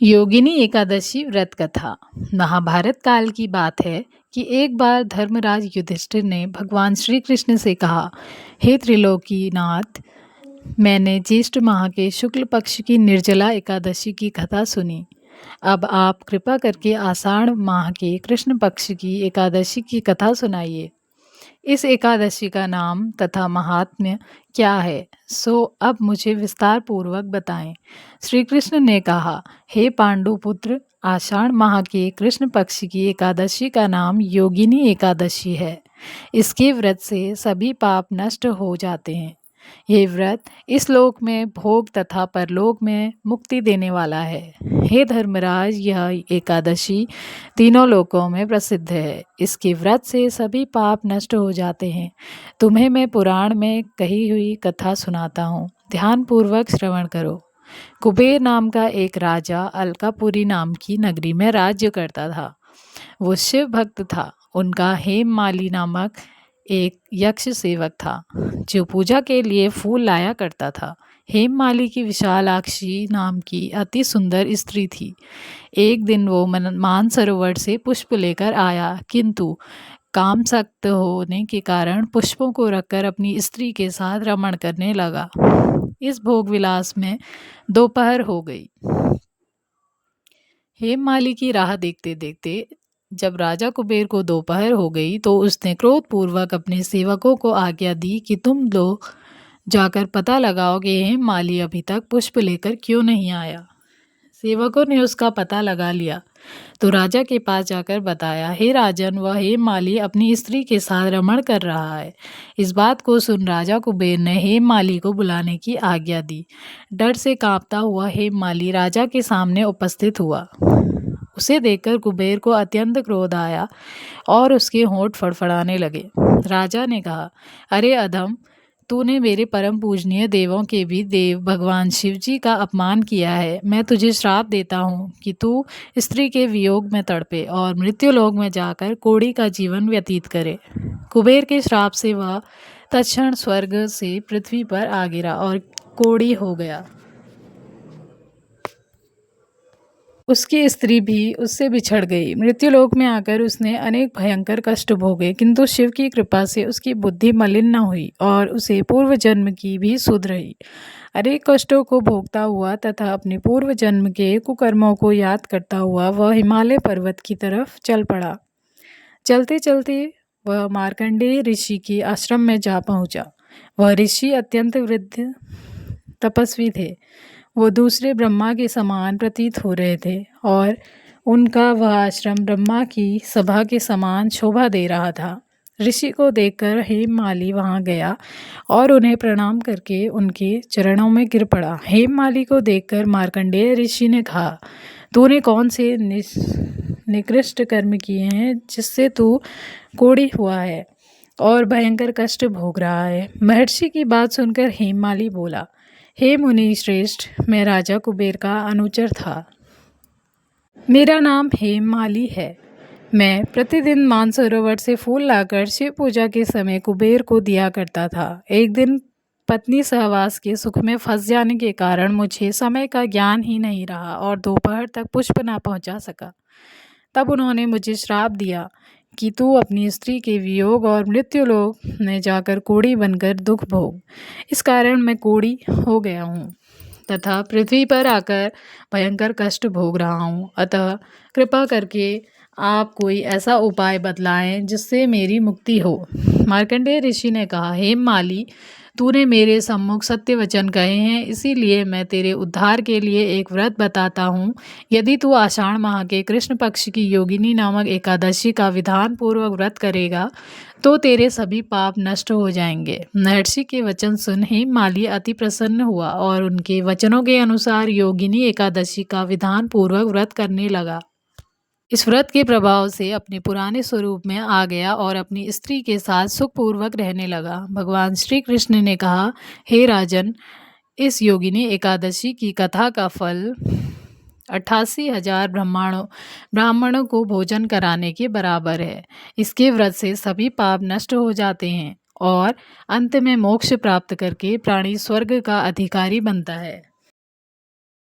योगिनी एकादशी व्रत कथा। महाभारत काल की बात है कि एक बार धर्मराज युधिष्ठिर ने भगवान श्री कृष्ण से कहा, हे त्रिलोकीनाथ, मैंने ज्येष्ठ माह के शुक्ल पक्ष की निर्जला एकादशी की कथा सुनी। अब आप कृपा करके आषाढ़ माह के कृष्ण पक्ष की एकादशी की कथा सुनाइए। इस एकादशी का नाम तथा महात्म्य क्या है, सो अब मुझे विस्तार पूर्वक बताएं। श्री कृष्ण ने कहा, हे पांडुपुत्र, आषाढ़ माह के कृष्ण पक्ष की एकादशी का नाम योगिनी एकादशी है। इसके व्रत से सभी पाप नष्ट हो जाते हैं। ये व्रत इस लोक में भोग तथा परलोक में मुक्ति देने वाला है। हे धर्मराज, यह एकादशी तीनों लोकों में प्रसिद्ध है। इसके व्रत से सभी पाप नष्ट हो जाते हैं। तुम्हें मैं पुराण में कही हुई कथा सुनाता हूँ, ध्यानपूर्वक श्रवण करो। कुबेर नाम का एक राजा अलकापुरी नाम की नगरी में राज्य करता था। वो शिव भक्त था। उनका हेममाली नामक एक यक्ष सेवक था जो पूजा के लिए फूल लाया करता था। हेममाली की विशालाक्षी नाम की अति सुंदर स्त्री थी। एक दिन वो मानसरोवर से पुष्प लेकर आया, किंतु कामसक्त होने के कारण पुष्पों को रखकर अपनी स्त्री के साथ रमण करने लगा। इस भोग विलास में दोपहर हो गई। हेममाली की राह देखते देखते जब राजा कुबेर को दोपहर हो गई तो उसने क्रोधपूर्वक अपने सेवकों को आज्ञा दी कि तुम लोग जाकर पता लगाओ कि हेममाली अभी तक पुष्प लेकर क्यों नहीं आया। सेवकों ने उसका पता लगा लिया तो राजा के पास जाकर बताया, हे राजन, वह हेममाली अपनी स्त्री के साथ रमण कर रहा है। इस बात को सुन राजा कुबेर ने हेममाली को बुलाने की आज्ञा दी। डर से कांपता हुआ हेममाली राजा के सामने उपस्थित हुआ। उसे देखकर कुबेर को अत्यंत क्रोध आया और उसके होंठ फड़फड़ाने लगे। राजा ने कहा, अरे अधम, तूने मेरे परम पूजनीय देवों के भी देव भगवान शिव जी का अपमान किया है। मैं तुझे श्राप देता हूँ कि तू स्त्री के वियोग में तड़पे और मृत्युलोक में जाकर कोढ़ी का जीवन व्यतीत करे। कुबेर के श्राप से वह तत्क्षण स्वर्ग से पृथ्वी पर आ गिरा और कोढ़ी हो गया। उसकी स्त्री भी उससे बिछड़ गई। मृत्युलोक में आकर उसने अनेक भयंकर कष्ट भोगे, किंतु शिव की कृपा से उसकी बुद्धि मलिन न हुई और उसे पूर्व जन्म की भी सुध रही। अनेक कष्टों को भोगता हुआ तथा अपने पूर्व जन्म के कुकर्मों को याद करता हुआ वह हिमालय पर्वत की तरफ चल पड़ा। चलते चलते वह मार्कंडेय ऋषि के आश्रम में जा पहुंचा। वह ऋषि अत्यंत वृद्ध तपस्वी थे। वो दूसरे ब्रह्मा के समान प्रतीत हो रहे थे और उनका वह आश्रम ब्रह्मा की सभा के समान शोभा दे रहा था। ऋषि को देखकर हेममाली वहां गया और उन्हें प्रणाम करके उनके चरणों में गिर पड़ा। हेममाली को देखकर मार्कंडेय ऋषि ने कहा, तूने कौन से निकृष्ट कर्म किए हैं जिससे तू कोढ़ी हुआ है और भयंकर कष्ट भोग रहा है। महर्षि की बात सुनकर हेममाली बोला, हे मुनि श्रेष्ठ, मैं राजा कुबेर का अनुचर था। मेरा नाम हेममाली है। मैं प्रतिदिन मानसरोवर से फूल लाकर शिव पूजा के समय कुबेर को दिया करता था। एक दिन पत्नी सहवास के सुख में फंस जाने के कारण मुझे समय का ज्ञान ही नहीं रहा और दोपहर तक पुष्प ना पहुंचा सका। तब उन्होंने मुझे श्राप दिया कि तू अपनी स्त्री के वियोग और मृत्युलोक में जाकर कोढ़ी बनकर दुख भोग। इस कारण मैं कोढ़ी हो गया हूँ तथा पृथ्वी पर आकर भयंकर कष्ट भोग रहा हूँ। अतः कृपा करके आप कोई ऐसा उपाय बतलाएं जिससे मेरी मुक्ति हो। मार्कंडेय ऋषि ने कहा, हेममाली, तूने मेरे सम्मुख सत्य वचन कहे हैं, इसीलिए मैं तेरे उद्धार के लिए एक व्रत बताता हूँ। यदि तू आषाढ़ माह के कृष्ण पक्ष की योगिनी नामक एकादशी का विधान पूर्वक व्रत करेगा तो तेरे सभी पाप नष्ट हो जाएंगे। महर्षि के वचन सुन हेममाली अति प्रसन्न हुआ और उनके वचनों के अनुसार योगिनी एकादशी का विधान पूर्वक व्रत करने लगा। इस व्रत के प्रभाव से अपने पुराने स्वरूप में आ गया और अपनी स्त्री के साथ सुखपूर्वक रहने लगा। भगवान श्री कृष्ण ने कहा, हे राजन, इस योगिनी एकादशी की कथा का फल 88,000 ब्राह्मणों को भोजन कराने के बराबर है। इसके व्रत से सभी पाप नष्ट हो जाते हैं और अंत में मोक्ष प्राप्त करके प्राणी स्वर्ग का अधिकारी बनता है।